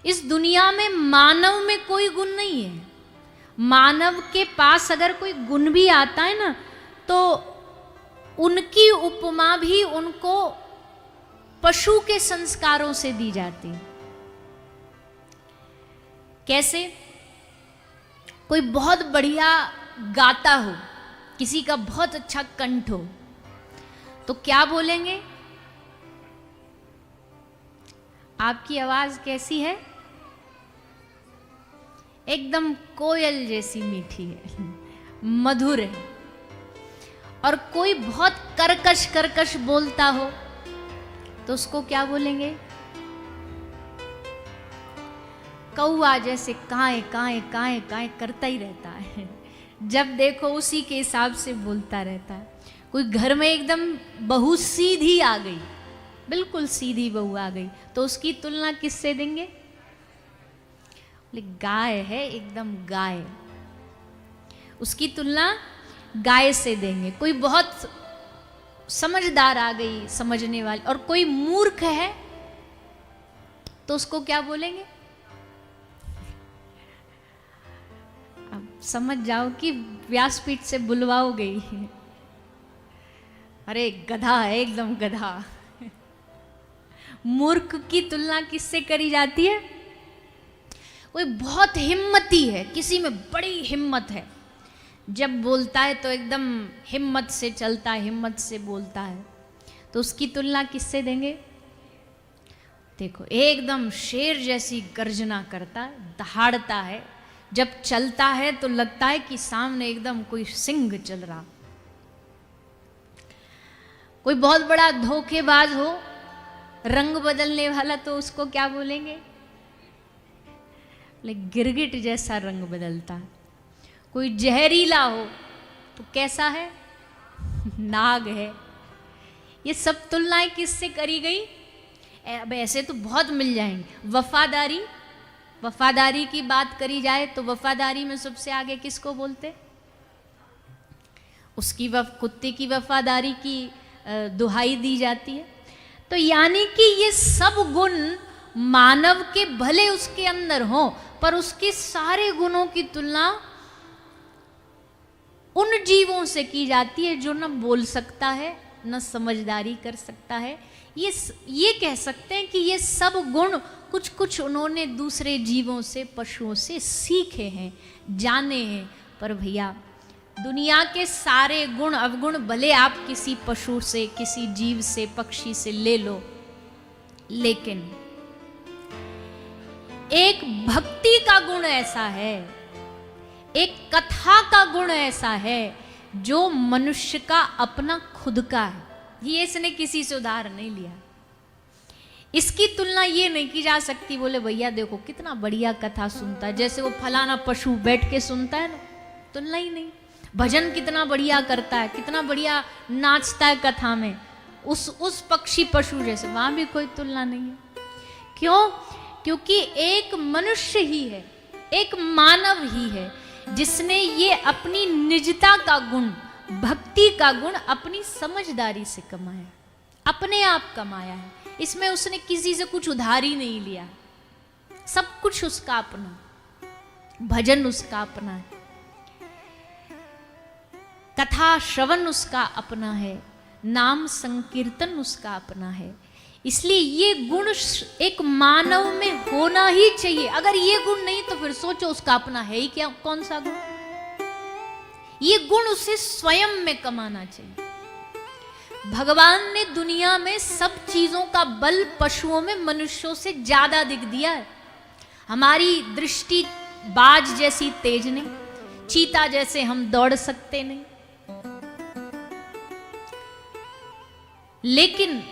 इस दुनिया में मानव में कोई गुण नहीं है। मानव के पास अगर कोई गुण भी आता है ना, तो उनकी उपमा भी उनको पशु के संस्कारों से दी जाती है। कैसे? कोई बहुत बढ़िया गाता हो, किसी का बहुत अच्छा कंठ हो, तो क्या बोलेंगे? आपकी आवाज कैसी है? एकदम कोयल जैसी मीठी है, मधुर है। और कोई बहुत कर्कश कर्कश बोलता हो तो उसको क्या बोलेंगे? कौआ जैसे काए काए काए काए करता ही रहता है, जब देखो उसी के हिसाब से बोलता रहता है। कोई घर में एकदम बहू सीधी आ गई, बिल्कुल सीधी बहू आ गई, तो उसकी तुलना किससे देंगे? गाय है, एकदम गाय, उसकी तुलना गाय से देंगे। कोई बहुत समझदार आ गई, समझने वाली, और कोई मूर्ख है तो उसको क्या बोलेंगे? अब समझ जाओ कि व्यासपीठ से बुलवाओ गई। अरे गधा है, एकदम गधा। मूर्ख की तुलना किससे करी जाती है? कोई बहुत हिम्मती है, किसी में बड़ी हिम्मत है, जब बोलता है तो एकदम हिम्मत से चलता है, हिम्मत से बोलता है, तो उसकी तुलना किससे देंगे? देखो, एकदम शेर जैसी गर्जना करता है, दहाड़ता है, जब चलता है तो लगता है कि सामने एकदम कोई सिंह चल रहा। कोई बहुत बड़ा धोखेबाज हो, रंग बदलने वाला, तो उसको क्या बोलेंगे? गिरगिट जैसा रंग बदलता है। कोई जहरीला हो तो कैसा है? नाग है। ये सब तुलनाएं किससे करी गई? अब ऐसे तो बहुत मिल जाएंगे। वफादारी, वफादारी की बात करी जाए तो वफादारी में सबसे आगे किसको बोलते? उसकी कुत्ते की वफादारी की दुहाई दी जाती है। तो यानी कि ये सब गुण मानव के भले उसके अंदर हो, पर उसके सारे गुणों की तुलना उन जीवों से की जाती है जो न बोल सकता है, न समझदारी कर सकता है। ये कह सकते हैं कि ये सब गुण कुछ कुछ उन्होंने दूसरे जीवों से, पशुओं से सीखे हैं, जाने हैं। पर भैया, दुनिया के सारे गुण अवगुण भले आप किसी पशु से, किसी जीव से, पक्षी से ले लो, लेकिन एक भक्ति का गुण ऐसा है, एक कथा का गुण ऐसा है, जो मनुष्य का अपना खुद का है। ये इसने किसी से उधार नहीं लिया। इसकी तुलना ये नहीं की जा सकती, बोले भैया देखो कितना बढ़िया कथा सुनता है, जैसे वो फलाना पशु बैठ के सुनता है ना, तुलना ही नहीं। भजन कितना बढ़िया करता है, कितना बढ़िया नाचता है कथा में, उस पक्षी पशु जैसे, वहां भी कोई तुलना नहीं है। क्यों? क्योंकि एक मनुष्य ही है, एक मानव ही है, जिसने ये अपनी निजता का गुण, भक्ति का गुण अपनी समझदारी से कमाया, अपने आप कमाया है। इसमें उसने किसी से कुछ उधार ही नहीं लिया, सब कुछ उसका अपना, भजन उसका अपना है, कथा श्रवण उसका अपना है, नाम संकीर्तन उसका अपना है। इसलिए ये गुण एक मानव में होना ही चाहिए। अगर ये गुण नहीं तो फिर सोचो उसका अपना है ही क्या, कौन सा गुण? ये गुण उसे स्वयं में कमाना चाहिए। भगवान ने दुनिया में सब चीजों का बल पशुओं में मनुष्यों से ज्यादा दिख दिया है। हमारी दृष्टि बाज जैसी तेज नहीं, चीता जैसे हम दौड़ सकते नहीं, लेकिन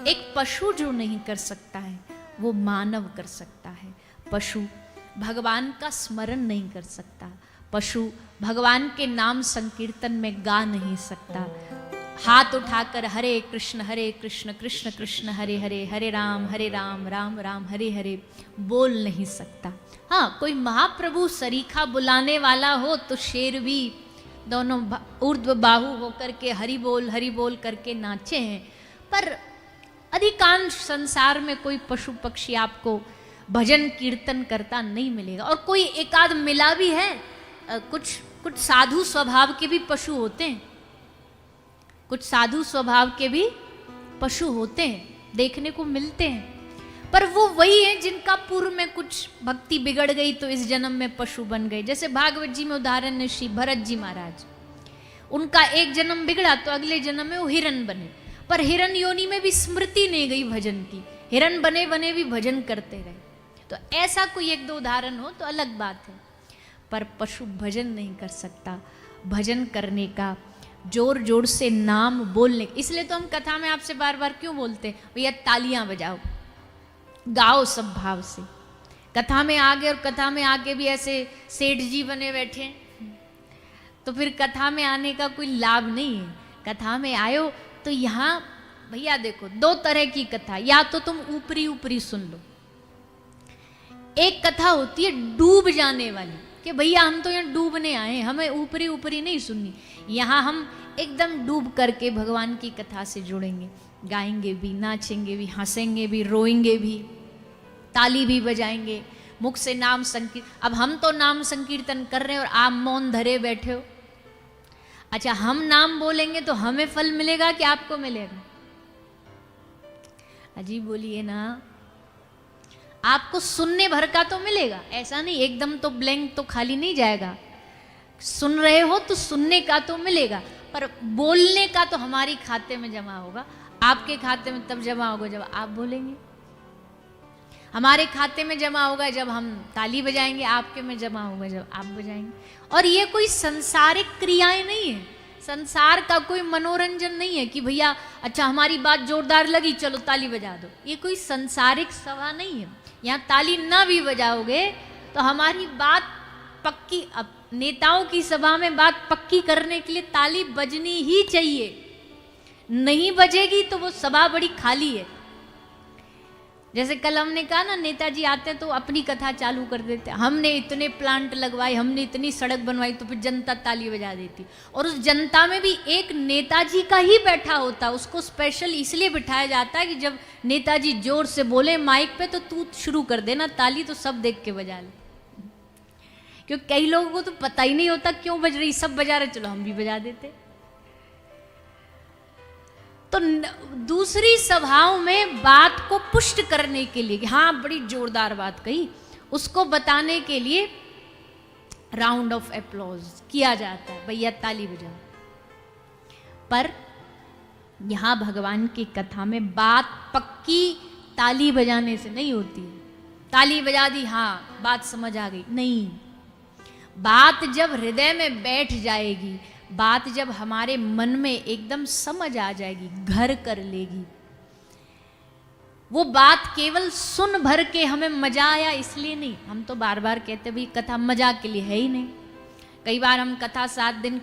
एक पशु जो नहीं कर सकता है वो मानव कर सकता है। पशु भगवान का स्मरण नहीं कर सकता, पशु भगवान के नाम संकीर्तन में गा नहीं सकता, हाथ उठाकर हरे कृष्ण कृष्ण कृष्ण हरे हरे, हरे राम राम राम हरे हरे बोल नहीं सकता। हाँ, कोई महाप्रभु सरीखा बुलाने वाला हो तो शेर भी दोनों ऊर्ध्व बाहु होकर के हरि बोल करके नाचे हैं, पर अधिकांश संसार में कोई पशु पक्षी आपको भजन कीर्तन करता नहीं मिलेगा। और कोई एकाध मिला भी है, कुछ कुछ साधु स्वभाव के भी पशु होते हैं, कुछ साधु स्वभाव के भी पशु होते हैं, देखने को मिलते हैं, पर वो वही है जिनका पूर्व में कुछ भक्ति बिगड़ गई तो इस जन्म में पशु बन गए। जैसे भागवत जी में उदाहरण है श्री भरत जी महाराज, उनका एक जन्म बिगड़ा तो अगले जन्म में वो हिरन बने, पर हिरन योनि में भी स्मृति नहीं गई भजन की, हिरन बने बने भी भजन करते रहे। तो ऐसा कोई एक दो उदाहरण हो तो अलग बात है, पर पशु भजन नहीं कर सकता। भजन करने का, जोर जोर से नाम बोलने, इसलिए तो हम कथा में आपसे बार बार क्यों बोलते हैं भैया तालियां बजाओ, गाओ सब भाव से। कथा में आ गए और कथा में आके भी ऐसे सेठ जी बने बैठे तो फिर कथा में आने का कोई लाभ नहीं है। कथा में आयो तो यहाँ भैया देखो दो तरह की कथा, या तो तुम ऊपरी ऊपरी सुन लो। एक कथा होती है डूब जाने वाली कि भैया हम तो यहाँ डूबने आए, हमें ऊपरी ऊपरी नहीं सुननी। यहाँ हम एकदम डूब करके भगवान की कथा से जुड़ेंगे, गाएंगे भी, नाचेंगे भी, हंसेंगे भी, रोएंगे भी, ताली भी बजाएंगे, मुख से नाम संकीर्तन। अब हम तो नाम संकीर्तन कर रहे हैं और आप मौन धरे बैठे हो। अच्छा, हम नाम बोलेंगे तो हमें फल मिलेगा कि आपको मिलेगा? अजीब बोलिए ना। आपको सुनने भर का तो मिलेगा, ऐसा नहीं एकदम तो ब्लैंक तो खाली नहीं जाएगा। सुन रहे हो तो सुनने का तो मिलेगा, पर बोलने का तो हमारी खाते में जमा होगा। आपके खाते में तब जमा होगा जब आप बोलेंगे, हमारे खाते में जमा होगा जब हम ताली बजाएंगे, आपके में जमा होगा जब आप बजाएंगे। और ये कोई संसारिक क्रियाएं नहीं है, संसार का कोई मनोरंजन नहीं है कि भैया अच्छा हमारी बात जोरदार लगी चलो ताली बजा दो। ये कोई संसारिक सभा नहीं है। यहाँ ताली ना भी बजाओगे तो हमारी बात पक्की, अब नेताओं की सभा में बात पक्की करने के लिए ताली बजनी ही चाहिए, नहीं बजेगी तो वो सभा बड़ी खाली है। जैसे कल हमने कहा ना, नेताजी आते हैं तो अपनी कथा चालू कर देते, हमने इतने प्लांट लगवाए, हमने इतनी सड़क बनवाई, तो फिर जनता ताली बजा देती। और उस जनता में भी एक नेताजी का ही बैठा होता, उसको स्पेशल इसलिए बिठाया जाता है कि जब नेताजी जोर से बोले माइक पे तो तू शुरू कर देना ताली, तो सब देख के बजा ले। क्योंकि कई लोगों को तो पता ही नहीं होता क्यों बज रही, सब बजा रहे चलो हम भी बजा देते। तो दूसरी सभाओं में बात को पुष्ट करने के लिए, हाँ बड़ी जोरदार बात कही, उसको बताने के लिए राउंड ऑफ एप्लॉज किया जाता है, भैया ताली बजाओ। पर यहां भगवान की कथा में बात पक्की ताली बजाने से नहीं होती है। ताली बजा दी हाँ बात समझ आ गई, नहीं। बात जब हृदय में बैठ जाएगी, बात जब हमारे मन में एकदम समझ आ जाएगी, घर कर लेगी, वो बात केवल सुन भर के हमें मजा आया इसलिए नहीं। हम तो बार बार कहते भाई कथा मजाक के लिए है ही नहीं। कई बार हम कथा 7 दिन कर